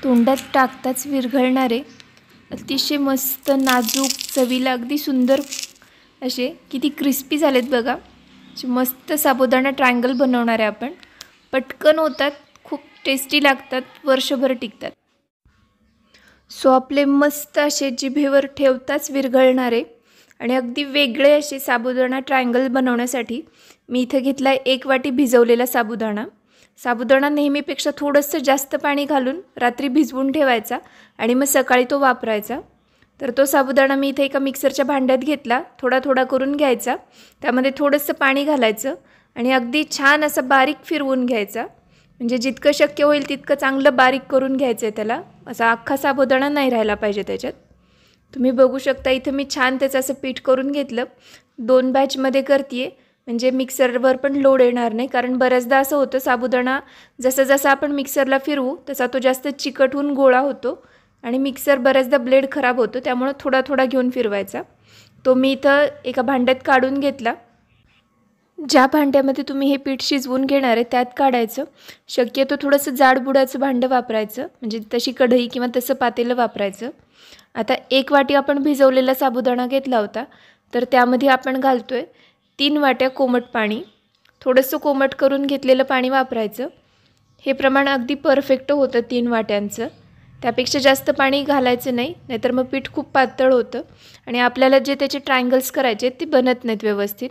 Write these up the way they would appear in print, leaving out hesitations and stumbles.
तोंडात टाकताच विरघळणारे अतिशय मस्त नाजूक चवीला अगदी सुंदर असे किती क्रिस्पी झालेत बघा। मस्त साबुदाणा ट्रायंगल बनवणार आहे आपण। पटकन होतात, खूप टेस्टी लागतात, वर्षभर टिकतात। सो आपले मस्त असे जिभेवर ठेवताच विरघळणारे आणि अगदी वेगळे असे साबुदाणा ट्रायंगल बनवण्यासाठी मी इथे घेतला 1 वाटी भिजवलेला साबुदाणा। साबुदाणा नेहमीपेक्षा थोडंसं जास्त पाणी घालून रात्री भिजवून ठेवायचा आणि मग सकाळी तो वापरायचा। तर तो साबुदाणा मी इथे एका मिक्सरच्या भांड्यात घेतला, थोडा थोडा करून घ्यायचा, त्यामध्ये थोडंसं पाणी घालायचं आणि अगदी छान असं बारीक फिरवून घ्यायचा। म्हणजे जितकं शक्य होईल तितकं चांगलं बारीक करून घ्यायचं आहे त्याला, असा अख्खा साबुदाणा नाही राहिला पाहिजे त्याच्यात। तुम्ही बघू शकता इथे मी छान त्याचं असं पीठ करून घेतलं। 2 बॅचमध्ये करते म्हणजे मिक्सरवर पण लोड येणार नाही, कारण बऱ्याचदा असं होतं साबुदाणा जसं जसं आपण मिक्सरला फिरवू तसा तो जास्त चिकट होऊन गोळा होतो आणि मिक्सर बऱ्याचदा ब्लेड खराब होतो, त्यामुळे थोडा थोडा घेऊन फिरवायचा। तो मी इथं एका भांड्यात काढून घेतला। ज्या भांड्यामध्ये तुम्ही हे पीठ शिजवून घेणार आहे त्यात काढायचं। शक्यतो थोडंसं जाडबुडाचं भांडं वापरायचं, म्हणजे तशी कढई किंवा तसं पातेलं वापरायचं। आता 1 वाटी आपण भिजवलेला साबुदाणा घेतला होता, तर त्यामध्ये आपण घालतोय 3 वाट्या कोमट पाणी। थोडंसं कोमट करून घेतलेलं पाणी वापरायचं। हे प्रमाण अगदी परफेक्ट होतं 3 वाट्यांचं, त्यापेक्षा जास्त पाणी घालायचं नाही, नाहीतर मग पीठ खूप पातळ होतं आणि आपल्याला जे त्याचे ट्रायंगल्स करायचे ते बनत नाहीत व्यवस्थित।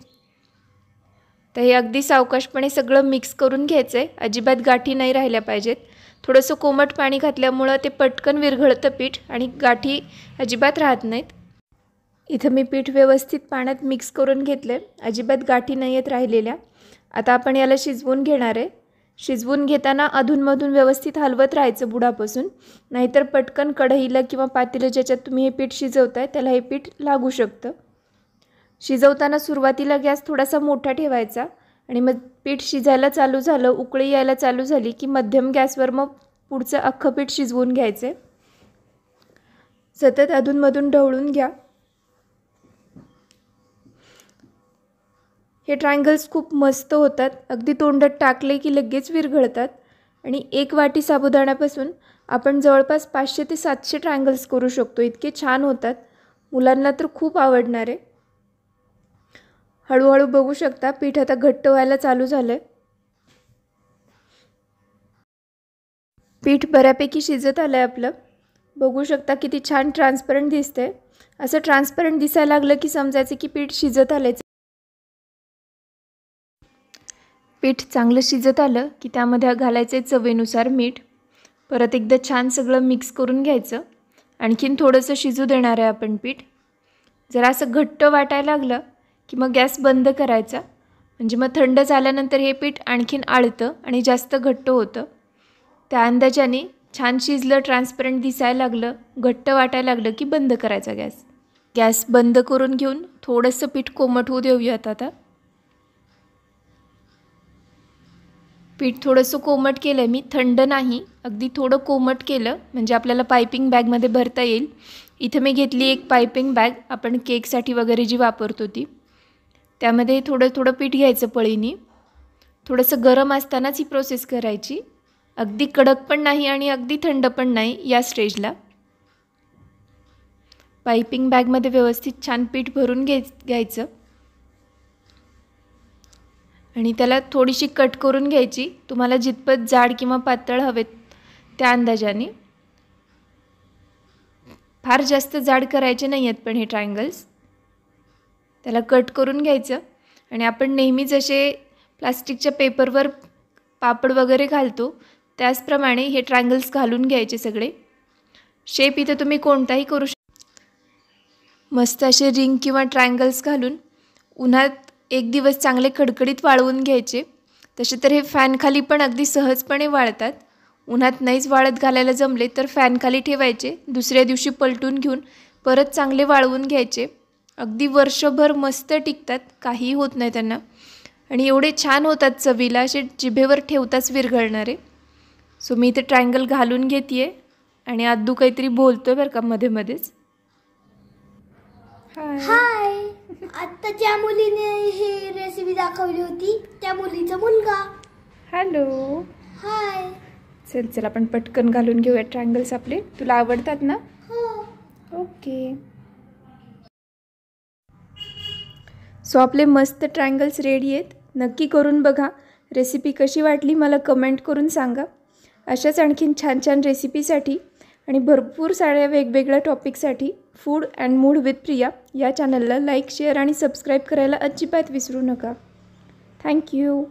तर हे अगदी सावकाशपणे सगळं मिक्स करून घ्यायचं आहे, अजिबात गाठी नाही राहिल्या पाहिजेत। थोडंसं कोमट पाणी घातल्यामुळं ते पटकन विरघळतं पीठ आणि गाठी अजिबात राहत नाहीत। इथं मी पीठ व्यवस्थित पाण्यात मिक्स करून घेतलं, अजिबात गाठी नाही आहेत राहिलेल्या। आता आपण याला शिजवून घेणार आहे। शिजवून घेताना अधूनमधून व्यवस्थित हलवत राहायचं बुडापासून, नाहीतर पटकन कढईला किंवा पातेलं ज्याच्यात तुम्ही हे पीठ शिजवताय त्याला हे पीठ लागू शकतं। शिजवताना सुरुवातीला गॅस थोडासा मोठा ठेवायचा आणि मग पीठ शिजायला चालू झालं, उकळी यायला चालू झाली की मध्यम गॅसवर मग पुढचं अख्खं पीठ शिजवून घ्यायचं। सतत अधूनमधून ढवळून घ्या। हे ट्रायंगल्स खूप मस्त होतात, अगदी तोंडात टाकले की लगेच विरघळतात आणि 1 वाटी साबुदाण्यापासून आपण जवळपास 500 ते 700 ट्रायंगल्स करू शकतो, इतके छान होतात। मुलांना तर खूप आवडणार आहे। हळूहळू बघू शकता पीठ आता घट्ट व्हायला चालू झालंय। पीठ बऱ्यापैकी शिजत आलंय आपलं। बघू शकता किती छान ट्रान्सपरंट दिसतंय। असं ट्रान्सपरंट दिसायला लागलं की समजायचं की पीठ शिजत आलंय। पीठ चांगलं शिजत आलं की त्यामध्ये घालायचे चवीनुसार मीठ। परत एकदा छान सगळं मिक्स करून घ्यायचं। आणखीन थोडंसं शिजू देणार आहे आपण पीठ। जरा असं घट्ट वाटायला लागलं की मग गॅस बंद करायचा, म्हणजे मग थंड झाल्यानंतर हे पीठ आणखीन आळतं आणि जास्त घट्ट होतं। त्या अंदाजाने छान शिजलं, ट्रान्सपरंट दिसायला लागलं, घट्ट वाटायला लागलं की बंद करायचा गॅस। गॅस बंद करून घेऊन थोडंसं पीठ कोमट होऊ देऊयात। आता पीठ थोडंसं कोमट केलं मी, थंड नाही, अगदी थोडं कोमट केलं म्हणजे आपल्याला पायपिंग बॅगमध्ये भरता येईल। इथे मी घेतली एक पायपिंग बॅग, आपण केकसाठी वगैरे जी वापरतो ती। त्यामध्ये थोडं थोडं पीठ घ्यायचं पळीने। थोडंसं गरम असतानाच ही प्रोसेस करायची, अगदी कडक पण नाही आणि अगदी थंड पण नाही, या स्टेजला। पायपिंग बॅगमध्ये व्यवस्थित छान पीठ भरून घ्यायचं आणि त्याला थोडीशी कट करून घ्यायची, तुम्हाला जितपत जाड किंवा पातळ हवेत त्या अंदाजाने। फार जास्त जाड करायचे नाही आहेत पण हे ट्रायंगल्स। त्याला कट करून घ्यायचं आणि आपण नेहमी जसे प्लास्टिकच्या पेपरवर पापड वगैरे घालतो त्याचप्रमाणे हे ट्रायंगल्स घालून घ्यायचे सगळे। शेप इथे तुम्ही कोणताही करू शकता। मस्त असे रिंग किंवा ट्रायंगल्स घालून उन्हात 1 दिवस चांगले कडकडीत वाळवून घ्यायचे। तसे तर हे फॅनखाली पण अगदी सहजपणे वाळतात। उन्हात नाहीच वाळत घालायला जमले तर फॅनखाली ठेवायचे, दुसऱ्या दिवशी पलटून घेऊन परत चांगले वाळवून घ्यायचे। अगदी वर्षभर मस्त टिकतात, काहीही होत नाही त्यांना आणि एवढे छान होतात चवीला, असे जिभेवर ठेवताच विरघळणारे। सो मी इथे ट्रायंगल घालून घेते आणि आद्दू काहीतरी बोलतोय बरं का मध्ये मध्येच। हाय, आता ज्या मुलीने ही रेसिपी दाखवली होती त्या मुलीचा मुलगा। हॅलो, हाय। चल चल आपण पटकन घालून घेऊया ट्रायंगल्स आपले. तुला आवडतात ना? हो. ओके. सो आपले मस्त ट्रायंगल्स रेडी आहेत. नक्की करून बघा. रेसिपी कशी वाटली मला कमेंट करून सांगा. अशाच आणखीन छान छान रेसिपीसाठी आणि भरपूर साऱ्या वेगवेगळ्या टॉपिकसाठी food and mood with Priya या चॅनलला लाईक, शेअर आणि सबस्क्राईब करायला अजिबात विसरू नका. थँक्यू.